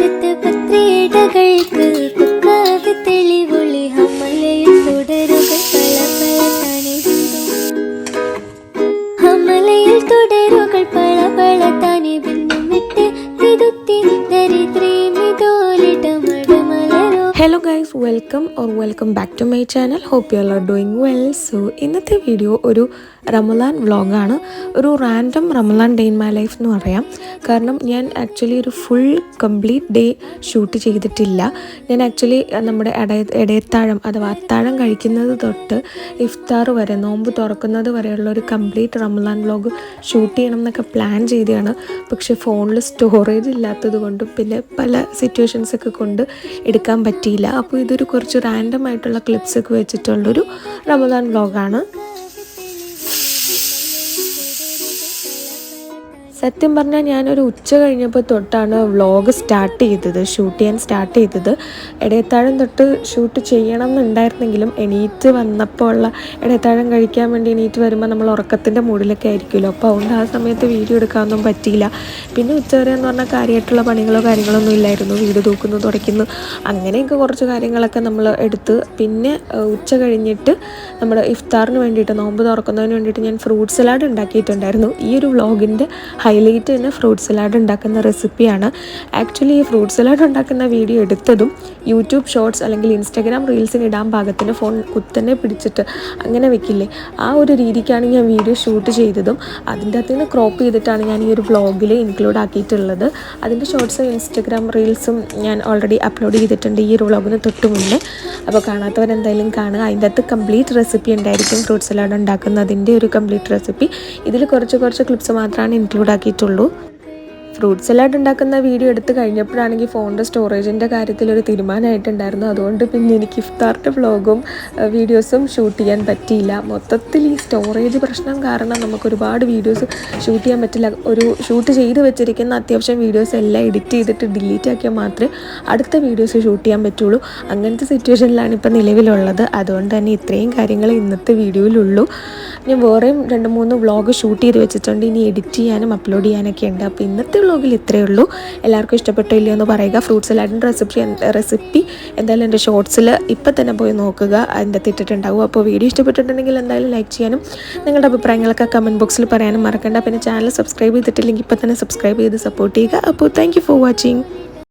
തീരത്ത് പത്രേടകൾക്ക് കുക്കാവി തെളിവൊളി ഹമലയിൽ തുടരുകൾ പല പല താനെ ഹമലയിൽ തുടരുകൾ പല പല താനെ ബിന്ദു വിട്ട് തിരുത്തി ദരിദ്രേ മിതോലിട മടമലരോ. Hello guys, welcome back to my channel. Hope you all are doing well. So ഇന്നത്തെ വീഡിയോ ഒരു റമദാൻ വ്ളോഗാണ്. ഒരു random Ramadan day in my life എന്ന് പറയാം. കാരണം ഞാൻ ആക്ച്വലി ഒരു ഫുൾ കംപ്ലീറ്റ് ഡേ ഷൂട്ട് ചെയ്തിട്ടില്ല. ഞാൻ ആക്ച്വലി നമ്മുടെ ഇടയത്താഴം അഥവാ അത്താഴം കഴിക്കുന്നത് തൊട്ട് ഇഫ്താർ വരെ, നോമ്പ് തുറക്കുന്നത് വരെയുള്ള ഒരു കംപ്ലീറ്റ് റമദാൻ വ്ളോഗ് ഷൂട്ട് ചെയ്യണം എന്നൊക്കെ പ്ലാൻ ചെയ്തതാണ്. പക്ഷേ ഫോണിൽ സ്റ്റോറേജ് ഇല്ലാത്തത് കൊണ്ടും പിന്നെ പല സിറ്റുവേഷൻസൊക്കെ കൊണ്ട് എടുക്കാൻ പറ്റിയില്ല. അപ്പോൾ ഇതൊരു കുറച്ച് റാൻഡം ആയിട്ടുള്ള ക്ലിപ്സൊക്കെ വെച്ചിട്ടുള്ളൊരു റമദാൻ വ്ളോഗാണ്. സത്യം പറഞ്ഞാൽ ഞാനൊരു ഉച്ച കഴിഞ്ഞപ്പോൾ തൊട്ടാണ് വ്ളോഗ് ഷൂട്ട് ചെയ്യാൻ സ്റ്റാർട്ട് ചെയ്തത്. ഇടയത്താഴം തൊട്ട് ഷൂട്ട് ചെയ്യണം എന്നുണ്ടായിരുന്നെങ്കിലും എണീറ്റ് വന്നപ്പോൾ ഉള്ള ഇടയത്താഴം കഴിക്കാൻ വേണ്ടി എണീറ്റ് വരുമ്പോൾ നമ്മൾ ഉറക്കത്തിൻ്റെ മൂഡിലൊക്കെ ആയിരിക്കുമല്ലോ. അപ്പോൾ അതുകൊണ്ട് ആ സമയത്ത് വീഡിയോ എടുക്കാനൊന്നും പറ്റിയില്ല. പിന്നെ ഉച്ചവരെ എന്ന് പറഞ്ഞാൽ കാര്യമായിട്ടുള്ള കാര്യങ്ങളോ ഒന്നും ഇല്ലായിരുന്നു. വീട് തൂക്കുന്നു, തുടയ്ക്കുന്നു, അങ്ങനെയൊക്കെ കുറച്ച് കാര്യങ്ങളൊക്കെ നമ്മൾ എടുത്ത് പിന്നെ ഉച്ച കഴിഞ്ഞിട്ട് നമ്മുടെ ഇഫ്താറിന് വേണ്ടിയിട്ട്, നോമ്പ് തുറക്കുന്നതിന് വേണ്ടിയിട്ട് ഞാൻ ഫ്രൂട്ട് സലാഡ് ഉണ്ടാക്കിയിട്ടുണ്ടായിരുന്നു. ഈ ഒരു വ്ളോഗിൻ്റെ ഹൈലൈറ്റ് തന്നെ ഫ്രൂട്ട് സലാഡ് ഉണ്ടാക്കുന്ന റെസിപ്പിയാണ്. ആക്ച്വലി ഈ ഫ്രൂട്ട് സലാഡ് ഉണ്ടാക്കുന്ന വീഡിയോ എടുത്തതും യൂട്യൂബ് ഷോർട്സ് അല്ലെങ്കിൽ ഇൻസ്റ്റാഗ്രാം റീൽസിന് ഇടാൻ പാകത്തിന് ഫോൺ കുത്തന്നെ പിടിച്ചിട്ട് അങ്ങനെ വെക്കില്ലേ, ആ ഒരു രീതിക്കാണ് ഞാൻ വീഡിയോ ഷൂട്ട് ചെയ്തതും. അതിൻ്റെ അകത്ത് നിന്ന് ക്രോപ്പ് ചെയ്തിട്ടാണ് ഞാൻ ഈ ഒരു വ്ളോഗിൽ ഇൻക്ലൂഡ് ആക്കിയിട്ടുള്ളത്. അതിൻ്റെ ഷോർട്സും ഇൻസ്റ്റാഗ്രാം റീൽസും ഞാൻ ഓൾറെഡി അപ്ലോഡ് ചെയ്തിട്ടുണ്ട് ഈ ഒരു വ്ളോഗിന് തൊട്ട് മുന്നേ. അപ്പോൾ കാണാത്തവരെന്തായാലും കാണുക. അതിൻ്റെ അകത്ത് കംപ്ലീറ്റ് റെസിപ്പി ഉണ്ടായിരിക്കും, ഫ്രൂട്ട് സലാഡ് ഉണ്ടാക്കുന്നതിൻ്റെ ഒരു കംപ്ലീറ്റ് റെസിപ്പി. ഇതിൽ കുറച്ച് ക്ലിപ്സ് മാത്രമാണ് ഇൻക്ലൂഡ് ആക്കിയിട്ടുള്ളൂ. ഫ്രൂട്ട് സലാഡ് ഉണ്ടാക്കുന്ന വീഡിയോ എടുത്ത് കഴിഞ്ഞപ്പോഴാണെങ്കിൽ ഫോണിൻ്റെ സ്റ്റോറേജിൻ്റെ കാര്യത്തിലൊരു തീരുമാനമായിട്ടുണ്ടായിരുന്നു. അതുകൊണ്ട് പിന്നെ എനിക്ക് ഇഫ്താറിൻ്റെ വ്ളോഗും വീഡിയോസും ഷൂട്ട് ചെയ്യാൻ പറ്റിയില്ല. മൊത്തത്തിൽ ഈ സ്റ്റോറേജ് പ്രശ്നം കാരണം നമുക്ക് ഒരുപാട് വീഡിയോസ് ഷൂട്ട് ചെയ്യാൻ പറ്റില്ല. ഒരു ഷൂട്ട് ചെയ്ത് വെച്ചിരിക്കുന്ന അത്യാവശ്യം വീഡിയോസ് എല്ലാം എഡിറ്റ് ചെയ്തിട്ട് ഡിലീറ്റ് ആക്കിയാൽ മാത്രമേ അടുത്ത വീഡിയോസ് ഷൂട്ട് ചെയ്യാൻ പറ്റുള്ളൂ. അങ്ങനത്തെ സിറ്റുവേഷനിലാണ് ഇപ്പോൾ നിലവിലുള്ളത്. അതുകൊണ്ട് തന്നെ ഇത്രയും കാര്യങ്ങൾ ഇന്നത്തെ വീഡിയോയിലുള്ളൂ. ഞാൻ വേറെയും 2-3 വ്ളോഗ് ഷൂട്ട് ചെയ്ത് വെച്ചിട്ടുണ്ട്. ഇനി എഡിറ്റ് ചെയ്യാനും അപ്ലോഡ് ചെയ്യാനൊക്കെ ഉണ്ട്. അപ്പോൾ ഇന്നത്തെ വ്ളോഗിൽ ഇത്രയേ ഉള്ളൂ. എല്ലാവർക്കും ഇഷ്ടപ്പെട്ടില്ലയോ എന്ന് പറയുക. ഫ്രൂട്ട് സലാഡിൻ്റെ റെസിപ്പി എന്തായാലും എൻ്റെ ഷോർട്സിൽ ഇപ്പം തന്നെ പോയി നോക്കുക, അതിൻ്റെ ഇട്ടിട്ടുണ്ടാവും. അപ്പോൾ വീഡിയോ ഇഷ്ടപ്പെട്ടിട്ടുണ്ടെങ്കിൽ എന്തായാലും ലൈക്ക് ചെയ്യാനും നിങ്ങളുടെ അഭിപ്രായങ്ങളൊക്കെ കമൻറ്റ് ബോക്സിൽ പറയാനും മറക്കണ്ട. പിന്നെ ചാനൽ സബ്സ്ക്രൈബ് ചെയ്തിട്ടില്ലെങ്കിൽ ഇപ്പം തന്നെ സബ്സ്ക്രൈബ് ചെയ്ത് സപ്പോർട്ട് ചെയ്യുക. അപ്പോൾ താങ്ക് യു ഫോർ വാച്ചിങ്.